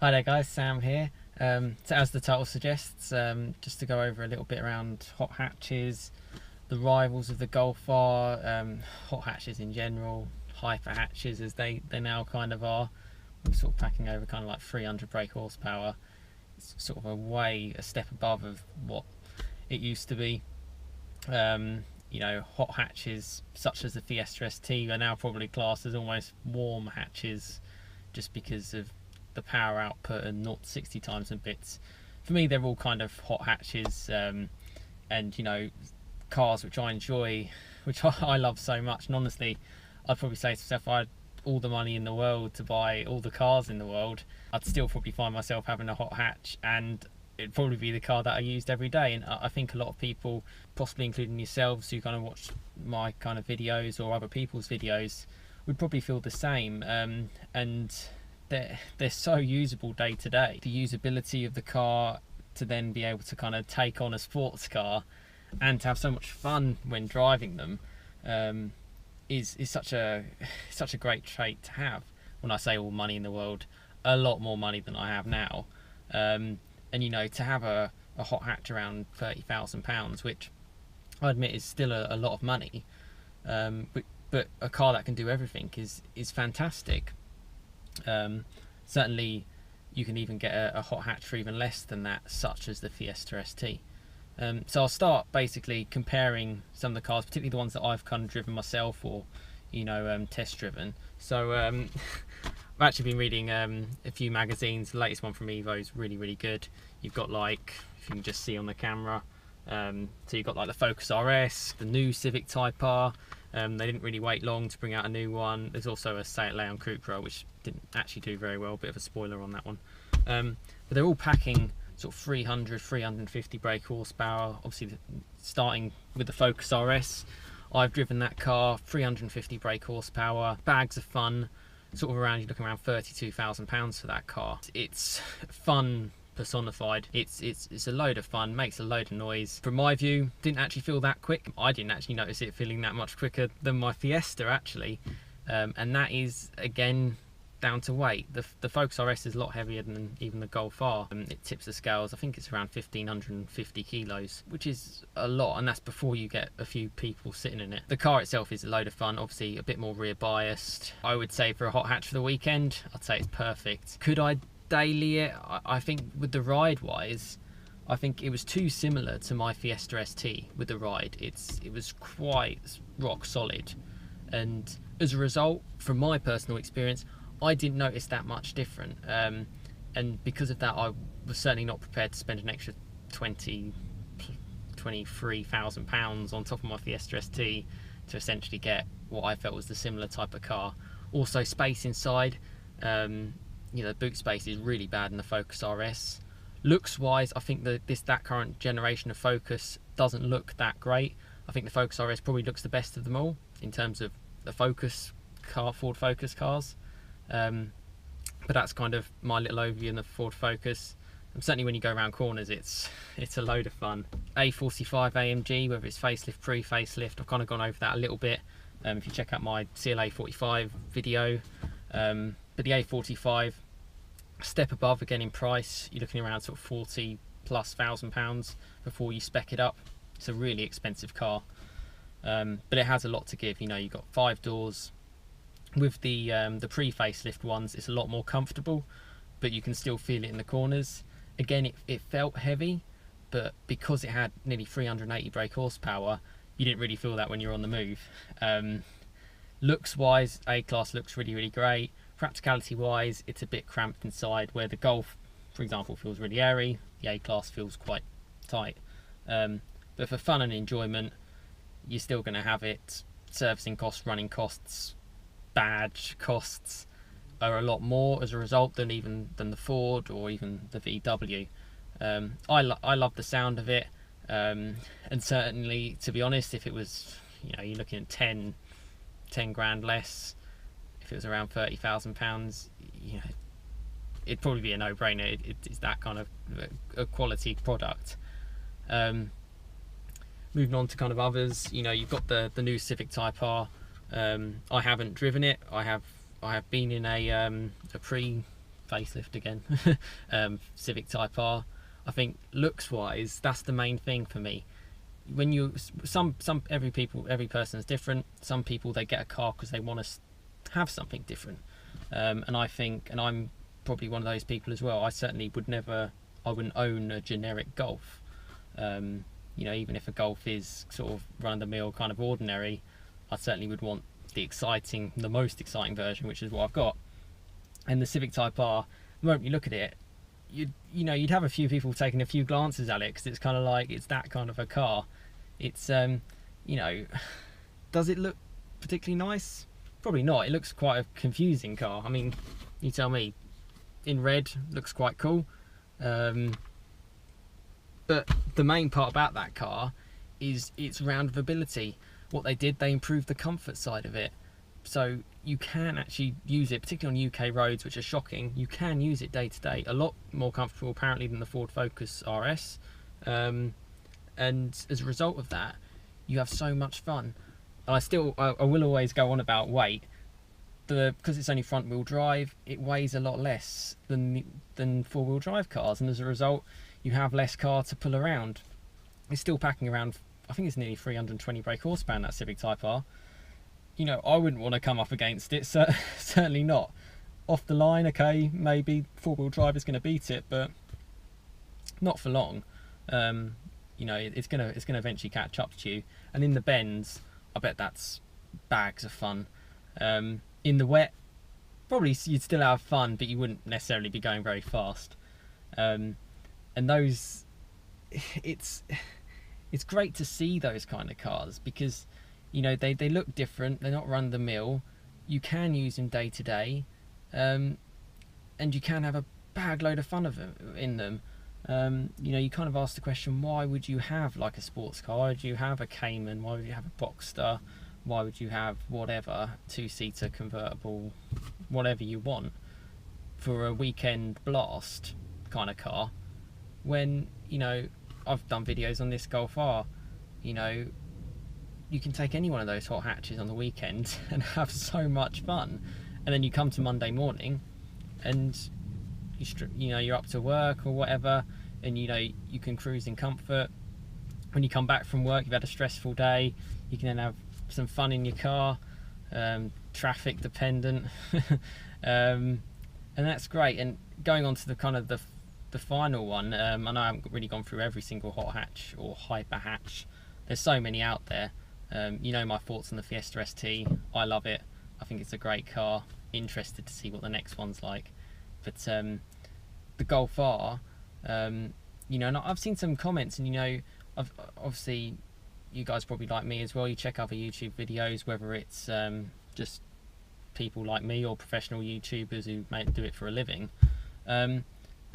Hi there guys, Sam here. So as the title suggests, just to go over a little bit around hot hatches, the rivals of the Golf R, hot hatches in general, hyper hatches as they now kind of are. We're sort of packing over kind of like 300 brake horsepower. It's sort of a step above of what it used to be. Hot hatches such as the Fiesta ST are now probably classed as almost warm hatches just because of the power output and 0 to 60 times and bits. For me, they're all kind of hot hatches, and cars which I enjoy, which I love so much. And honestly, I'd probably say to myself, if I had all the money in the world to buy all the cars in the world, I'd still probably find myself having a hot hatch, and it'd probably be the car that I used every day. And I think a lot of people, possibly including yourselves who kind of watch my kind of videos or other people's videos, would probably feel the same. And they're so usable day to day. The usability of the car to then be able to kind of take on a sports car and to have so much fun when driving them is such a great trait to have. When I say all money in the world, a lot more money than I have now. And to have a hot hatch around £30,000, which I admit is still a lot of money, but a car that can do everything is fantastic. Certainly you can even get a hot hatch for even less than that, such as the Fiesta ST. So I'll start basically comparing some of the cars, particularly the ones that I've kind of driven myself or test driven. So I've actually been reading a few magazines. The latest one from Evo is really good. You've got, like, if you can just see on the camera, so you've got like the Focus RS, the new Civic Type R. They didn't really wait long to bring out a new one. There's also a Seat Leon Cupra, which didn't actually do very well, bit of a spoiler on that one. But they're all packing sort of 300, 350 brake horsepower. Obviously, starting with the Focus RS, I've driven that car, 350 brake horsepower, bags of fun, sort of around, you're looking around £32,000 for that car. It's fun personified. It's a load of fun, makes a load of noise. From my view, didn't actually feel that quick. I didn't actually notice it feeling that much quicker than my Fiesta actually, and that is again down to weight. The Focus RS is a lot heavier than even the Golf R. It tips the scales. I think it's around 1,550 kilos, which is a lot, and that's before you get a few people sitting in it. The car itself is a load of fun, obviously a bit more rear biased. I would say for a hot hatch for the weekend, I'd say it's perfect. Could I daily it? I think with the ride wise, I think it was too similar to my Fiesta ST with the ride. It was quite rock solid, and as a result, from my personal experience, I didn't notice that much different, and because of that, I was certainly not prepared to spend an extra £23,000 on top of my Fiesta ST to essentially get what I felt was the similar type of car. Also, space inside, the boot space is really bad in the Focus RS. Looks wise, I think that current generation of Focus doesn't look that great. I think the Focus RS probably looks the best of them all in terms of the Ford Focus cars. But that's kind of my little overview on the Ford Focus. And certainly when you go around corners, it's a load of fun. A45 AMG, whether it's facelift, pre-facelift, I've kind of gone over that a little bit. If you check out my CLA 45 video, but the A45, step above again in price. You're looking around sort of £40,000+ before you spec it up. It's a really expensive car, but it has a lot to give. You've got 5 doors. With the pre-facelift ones, it's a lot more comfortable, but you can still feel it in the corners. Again, it felt heavy, but because it had nearly 380 brake horsepower, you didn't really feel that when you're on the move. Looks wise, A-Class looks really great. Practicality wise, it's a bit cramped inside, where the Golf, for example, feels really airy. The A-Class feels quite tight. But for fun and enjoyment, you're still going to have it. Servicing costs, running costs, badge costs are a lot more as a result than the Ford or even the VW. I love the sound of it, and certainly, to be honest, if it was, you're looking at 10 grand less, if it was around £30,000, it'd probably be a no-brainer. It's that kind of a quality product. Moving on to kind of others, you've got the new Civic Type R. I haven't driven it. I have been in a facelift again. Civic Type R. I think looks wise, that's the main thing for me. When you every person is different. Some people, they get a car because they want to have something different, and I think, and I'm probably one of those people as well. I certainly wouldn't own a generic Golf. You know, even if a Golf is sort of run-of-the-mill kind of ordinary, I certainly would want the most exciting version, which is what I've got. And the Civic Type R, the moment you look at it, you'd have a few people taking a few glances at it, because it's kind of like, it's that kind of a car. It's you know, does it look particularly nice? Probably not. It looks quite a confusing car. I mean, you tell me. In red, looks quite cool. But the main part about that car is its roundability. What they did, they improved the comfort side of it. So you can actually use it, particularly on UK roads, which are shocking. You can use it day to day. A lot more comfortable, apparently, than the Ford Focus RS. And as a result of that, you have so much fun. And I will always go on about weight. Because it's only front wheel drive, it weighs a lot less than four wheel drive cars, and as a result, you have less car to pull around. It's still packing around, I think it's nearly 320 brake horsepower in that Civic Type R. You know, I wouldn't want to come up against it, so certainly not. Off the line, okay, maybe four wheel drive is going to beat it, but not for long. You know, it's gonna eventually catch up to you. And in the bends, I bet that's bags of fun. In the wet, probably you'd still have fun, but you wouldn't necessarily be going very fast. And those, it's great to see those kind of cars, because, you know, they look different. They're not run the mill. You can use them day to day, and you can have a bag load of fun in them. You know, you kind of ask the question, why would you have like a sports car? Why would you have a Cayman? Why would you have a Boxster? Why would you have whatever, two-seater convertible, whatever you want, for a weekend blast kind of car, when, you know, I've done videos on this Golf R. You know, you can take any one of those hot hatches on the weekend and have so much fun, and then you come to Monday morning and you know, you're up to work or whatever, and you know, you can cruise in comfort. When you come back from work, you've had a stressful day, you can then have some fun in your car, traffic dependent. And that's great. And going on to the kind of the final one, I know I haven't really gone through every single hot hatch or hyper hatch. There's so many out there. You know my thoughts on the Fiesta ST. I love it. I think it's a great car. Interested to see what the next one's like. But the Golf R, you know, and I've seen some comments, and you know, obviously you guys probably like me as well. You check other YouTube videos, whether it's just people like me or professional YouTubers who do it for a living, and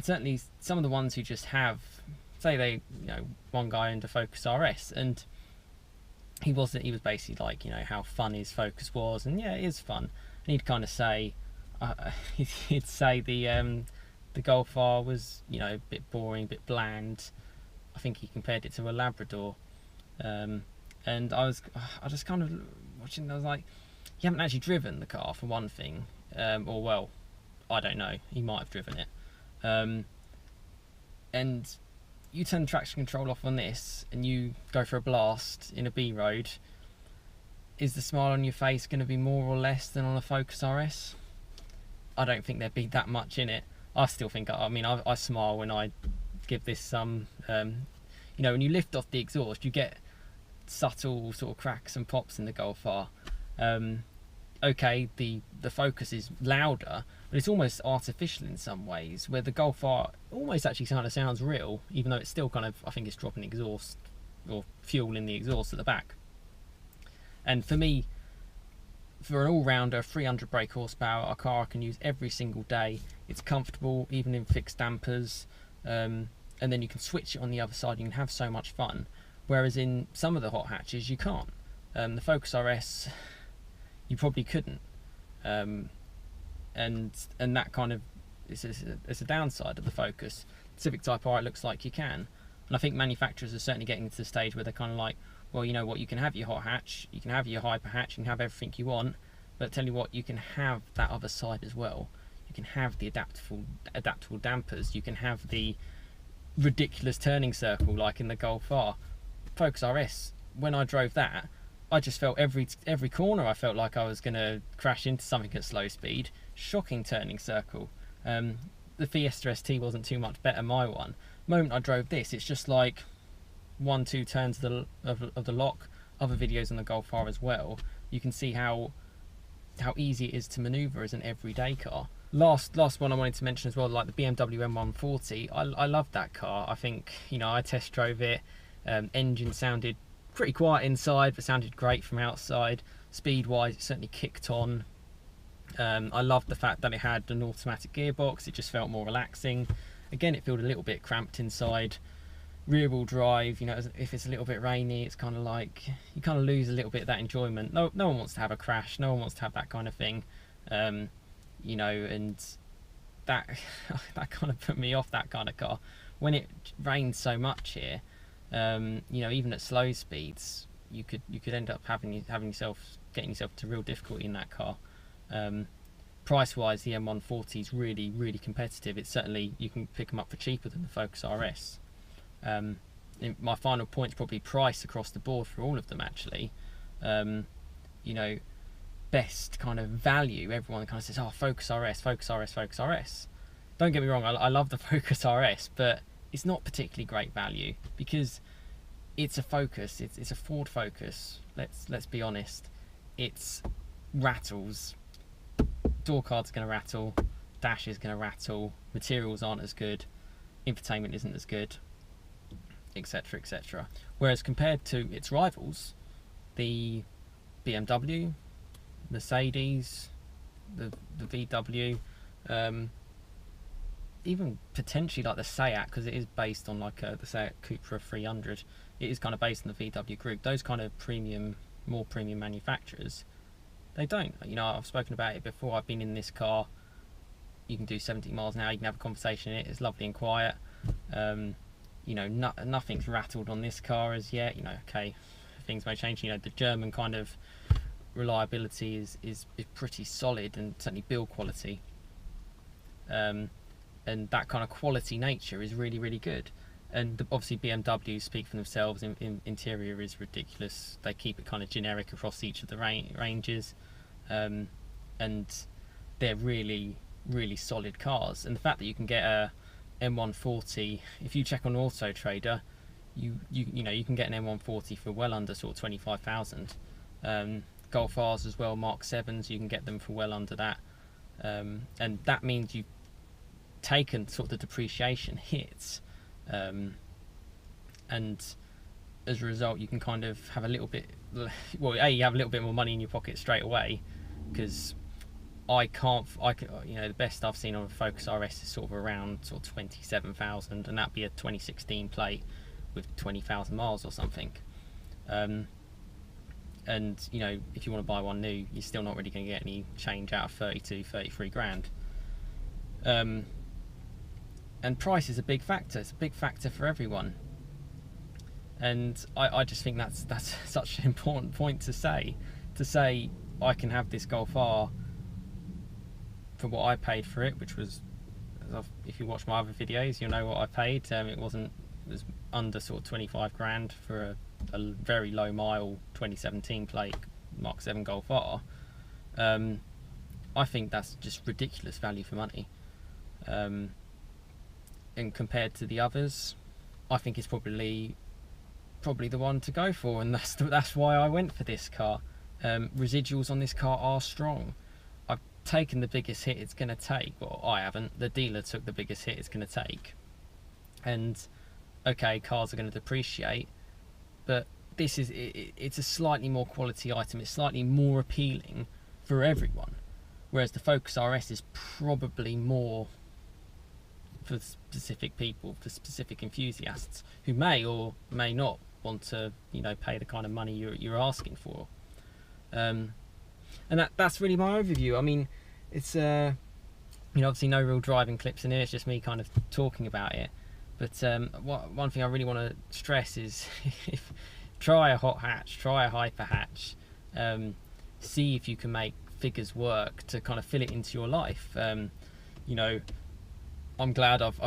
certainly some of the ones who just have, say they, you know, one guy owned a Focus RS, and he was basically like, you know, how fun his Focus was, and yeah, it is fun. And he'd kind of say, he'd say the Golf R was, you know, a bit boring, a bit bland. I think he compared it to a Labrador. And I just kind of watching, I was like, you haven't actually driven the car, for one thing, or well, I don't know, he might have driven it, and you turn the traction control off on this and you go for a blast in a B road. Is the smile on your face going to be more or less than on a Focus RS? I don't think there'd be that much in it. I still think, I mean, I smile when I give this some, you know, when you lift off the exhaust, you get subtle sort of cracks and pops in the Golf R. Okay, the Focus is louder, but it's almost artificial in some ways, where the Golf R almost actually kind of sounds real, even though it's still kind of, I think it's dropping exhaust or fuel in the exhaust at the back. And for me, for an all-rounder, 300 brake horsepower, a car I can use every single day. It's comfortable, even in fixed dampers, and then you can switch it on the other side. You can have so much fun. Whereas in some of the hot hatches, you can't. The Focus RS, you probably couldn't, and that kind of it's a downside of the Focus. Civic Type R, it looks like you can, and I think manufacturers are certainly getting to the stage where they're kind of like, well, you know what, you can have your hot hatch, you can have your hyper hatch, you can have everything you want, but tell you what, you can have that other side as well. you can have the adaptable dampers, you can have the ridiculous turning circle like in the Golf R. Focus RS, when I drove that, I just felt every corner I felt like I was going to crash into something at slow speed. Shocking turning circle. The Fiesta ST wasn't too much better, my one. The moment I drove this, it's just like 1-2 turns of the lock. Other videos on the Golf R as well. You can see how easy it is to manoeuvre as an everyday car. Last one I wanted to mention as well, like the BMW M140. I love that car. I think, you know, I test drove it. Engine sounded pretty quiet inside, but sounded great from outside. Speed wise, it certainly kicked on. I loved the fact that it had an automatic gearbox. It just felt more relaxing. Again, it felt a little bit cramped inside. Rear wheel drive, you know, if it's a little bit rainy, it's kind of like you kind of lose a little bit of that enjoyment. No one wants to have a crash, no one wants to have that kind of thing, you know, and that kind of put me off that kind of car. When it rains so much here, you know, even at slow speeds, you could end up getting yourself to real difficulty in that car. Price wise, the M140 is really competitive. It's certainly, you can pick them up for cheaper than the Focus RS. My final point is probably price across the board for all of them, actually. You know, best kind of value, everyone kind of says, oh, Focus RS, Focus RS, Focus RS. Don't get me wrong, I love the Focus RS, but it's not particularly great value because it's a Focus, it's a Ford Focus. Let's be honest. It's rattles. Door card's going to rattle, dash is going to rattle, materials aren't as good, infotainment isn't as good, etc, etc. Whereas compared to its rivals, the BMW, Mercedes, the VW, even potentially like the Seat, because it is based on like the Seat Cupra 300, it is kind of based on the VW group. Those kind of more premium manufacturers, they don't. You know, I've spoken about it before. I've been in this car. You can do 70 miles an hour. You can have a conversation in it. It's lovely and quiet. You know, nothing's rattled on this car as yet. You know, okay, things may change. You know, the German kind of reliability is pretty solid, and certainly build quality. And that kind of quality nature is really good. And obviously BMW speak for themselves. Interior is ridiculous. They keep it kind of generic across each of the ranges, and they're really solid cars. And the fact that you can get a M140, if you check on Auto Trader, you know you can get an M140 for well under sort of 25,000. Golf R's as well, Mk7s, you can get them for well under that, and that means you've taken sort of the depreciation hits. And as a result, you can kind of have a little bit, well, you have a little bit more money in your pocket straight away, because you know, the best I've seen on a Focus RS is sort of around sort of 27,000, and that'd be a 2016 plate with 20,000 miles or something. And you know, if you want to buy one new, you're still not really going to get any change out of 33 grand. And price is a big factor. It's a big factor for everyone. And I just think that's such an important point to say. To say I can have this Golf R for what I paid for it, which was, if you watch my other videos, you'll know what I paid. It was under sort of 25 grand for a very low mile 2017 plate Mk7 Golf R. I think that's just ridiculous value for money. And compared to the others, I think it's probably the one to go for, and that's why I went for this car. Residuals on this car are strong. I've taken the biggest hit it's going to take. Well, I haven't. The dealer took the biggest hit it's going to take. And okay, cars are going to depreciate, but it's a slightly more quality item. It's slightly more appealing for everyone, whereas the Focus RS is probably more for specific people, for specific enthusiasts who may or may not want to, you know, pay the kind of money you're asking for. And that's really my overview. I mean, it's you know, obviously no real driving clips in here. It's just me kind of talking about it. But one thing I really want to stress is try a hot hatch, try a hyper hatch. See if you can make figures work to kind of fill it into your life. you know, I'm glad I've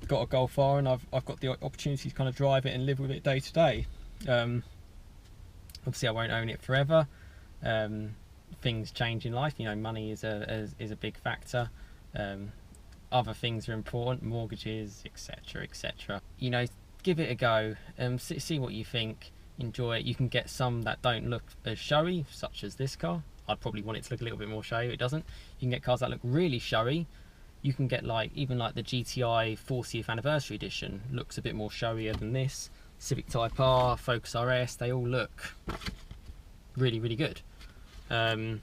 got a Golf R, and I've got the opportunity to kind of drive it and live with it day to day. Obviously I won't own it forever. Things change in life, you know, money is a big factor. Other things are important, mortgages, etc, etc. You know, give it a go, see what you think, enjoy it. You can get some that don't look as showy, such as this car. I'd probably want it to look a little bit more showy, it doesn't. You can get cars that look really showy. You can get even like the GTI 40th anniversary edition, looks a bit more showier than this. Civic Type R, Focus RS, they all look really, really good. And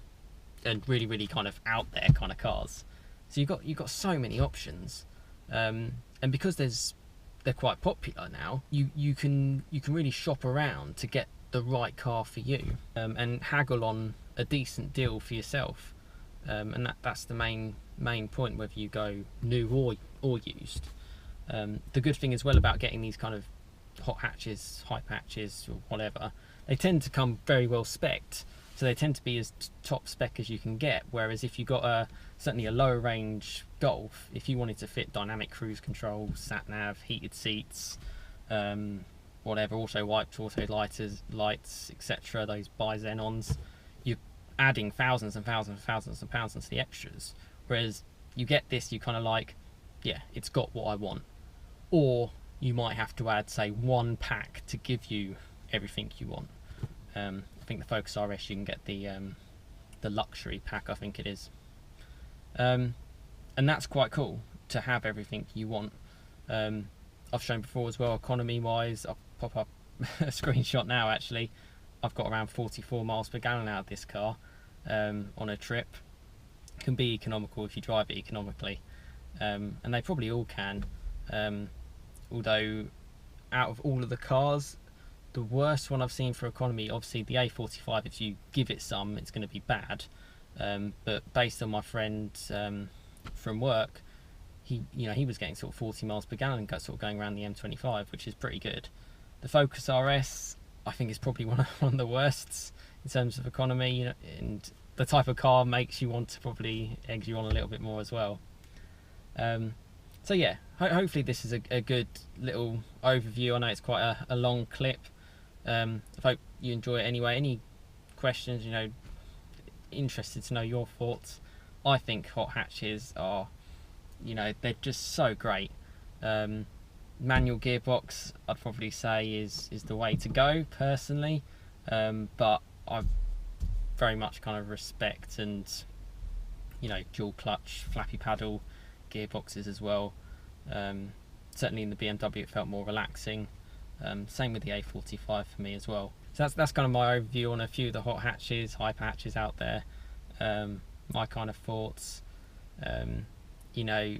really, really kind of out there kind of cars. So you've got so many options, and because they're quite popular now, you can really shop around to get the right car for you, and haggle on a decent deal for yourself, and that's the main point, whether you go new or used. The good thing as well about getting these kind of hot hatches, hype hatches, or whatever, they tend to come very well spec'd. So they tend to be as top spec as you can get. Whereas if you got certainly a lower range Golf, if you wanted to fit dynamic cruise control, sat nav, heated seats, whatever, auto wipes, auto lights, etc., those bi-xenons, you're adding thousands and thousands and thousands of pounds into the extras. Whereas you get this, you kind of like, yeah, it's got what I want. Or you might have to add, say, one pack to give you everything you want. I think the Focus RS, you can get the luxury pack, I think it is, and that's quite cool to have everything you want. I've shown before as well, economy wise, I'll pop up a screenshot now actually. I've got around 44 miles per gallon out of this car on a trip. It can be economical if you drive it economically, and they probably all can, although out of all of the cars, the worst one I've seen for economy, obviously the A45, if you give it some, it's going to be bad. But based on my friend from work, he was getting sort of 40 miles per gallon, sort of going around the M25, which is pretty good. The Focus RS, I think, is probably one of the worsts in terms of economy, you know, and the type of car makes you want to probably egg you on a little bit more as well. So yeah, hopefully this is a good little overview. I know it's quite a long clip. I hope you enjoy it anyway. Any questions, you know, interested to know your thoughts. I think hot hatches are, you know, they're just so great. Manual gearbox, I'd probably say is the way to go personally, but I very much kind of respect and, you know, dual clutch, flappy paddle gearboxes as well. Certainly in the BMW it felt more relaxing. Same with the A45 for me as well. So that's kind of my overview on a few of the hot hatches, hype hatches out there. My kind of thoughts. You know,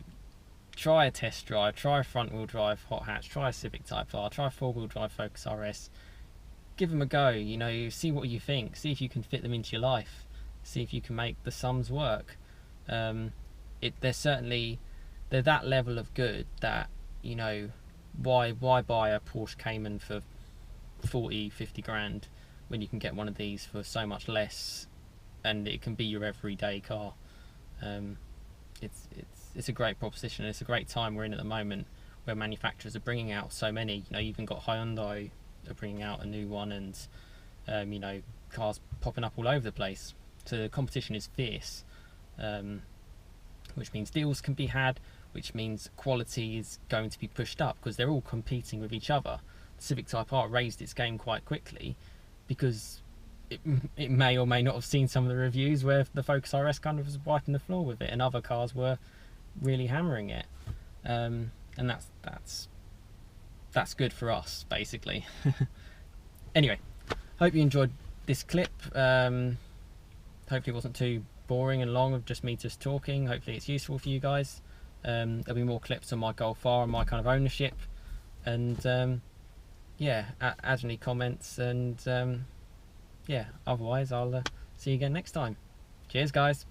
try a test drive, try a front wheel drive hot hatch, try a Civic Type R, try a 4-wheel drive Focus RS. Give them a go, you know, see what you think, see if you can fit them into your life, see if you can make the sums work. They're that level of good that, you know, why buy a Porsche Cayman for 40-50 grand when you can get one of these for so much less, and it can be your everyday car. It's a great proposition. It's a great time we're in at the moment, where manufacturers are bringing out so many. You know, you even got Hyundai are bringing out a new one, and you know, cars popping up all over the place. So the competition is fierce, which means deals can be had, which means quality is going to be pushed up because they're all competing with each other. The Civic Type R raised its game quite quickly because it may or may not have seen some of the reviews where the Focus RS kind of was wiping the floor with it, and other cars were really hammering it. And that's good for us, basically. Anyway, hope you enjoyed this clip. Hopefully it wasn't too boring and long of just me just talking. Hopefully it's useful for you guys. There'll be more clips on my Golf R and my kind of ownership, and yeah, add any comments, and yeah, otherwise I'll see you again next time. Cheers guys.